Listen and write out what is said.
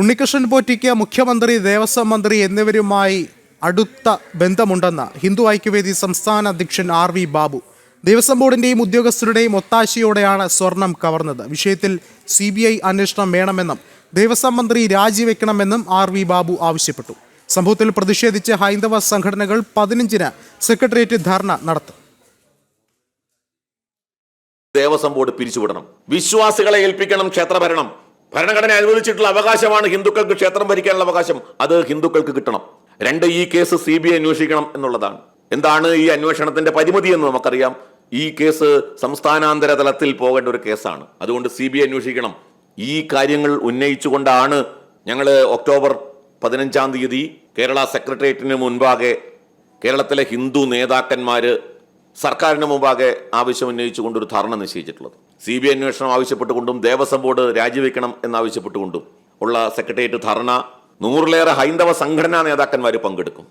ഉണ്ണികൃഷ്ണൻ പോറ്റിക്ക് മുഖ്യമന്ത്രി, ദേവസ്വം മന്ത്രി എന്നിവരുമായി അടുത്ത ബന്ധമുണ്ടെന്ന് ഹിന്ദു ഐക്യവേദി സംസ്ഥാന അധ്യക്ഷൻ ആർ.വി. ബാബു. ദേവസ്വം ബോർഡിന്റെയും ഉദ്യോഗസ്ഥരുടെയും ഒത്താശയോടെയാണ് സ്വർണം കവർന്നത്. വിഷയത്തിൽ CBI അന്വേഷണം വേണമെന്നും ദേവസ്വം മന്ത്രി രാജിവെക്കണമെന്നും ആർ.വി. ബാബു ആവശ്യപ്പെട്ടു. സംഭവത്തിൽ പ്രതിഷേധിച്ച് ഹൈന്ദവ സംഘടനകൾ 15-ന് സെക്രട്ടേറിയറ്റ് ധർണ നടത്തും. ദേവസ്വം ബോർഡ് പിരിച്ചുവിടണം, വിശ്വാസികളെ ഏൽപ്പിക്കണം ക്ഷേത്രഭരണം. ഭരണഘടന അനുവദിച്ചിട്ടുള്ള അവകാശമാണ് ഹിന്ദുക്കൾക്ക് ക്ഷേത്രം ഭരിക്കാനുള്ള അവകാശം. അത് ഹിന്ദുക്കൾക്ക് കിട്ടണം. 2, ഈ കേസ് CBI അന്വേഷിക്കണം എന്നുള്ളതാണ്. എന്താണ് ഈ അന്വേഷണത്തിന്റെ പരിമിതി എന്ന് നമുക്കറിയാം. ഈ കേസ് സംസ്ഥാനാന്തര തലത്തിൽ പോകേണ്ട ഒരു കേസാണ്. അതുകൊണ്ട് CBI അന്വേഷിക്കണം. ഈ കാര്യങ്ങൾ ഉന്നയിച്ചുകൊണ്ടാണ് ഞങ്ങൾ ഒക്ടോബർ 15-ാം തീയതി കേരള സെക്രട്ടേറിയറ്റിന് മുൻപാകെ കേരളത്തിലെ ഹിന്ദു നേതാക്കന്മാര് സർക്കാരിന് മുമ്പാകെ ആവശ്യം ഉന്നയിച്ചുകൊണ്ടൊരു ധർണ നിശ്ചയിച്ചിട്ടുള്ളത്. CBI അന്വേഷണം ആവശ്യപ്പെട്ടുകൊണ്ടും ദേവസ്വം ബോർഡ് രാജിവെക്കണം എന്നാവശ്യപ്പെട്ടുകൊണ്ടും ഉള്ള സെക്രട്ടേറിയറ്റ് ധർണ 100-ലേറെ ഹൈന്ദവ സംഘടനാ നേതാക്കന്മാർ പങ്കെടുക്കും.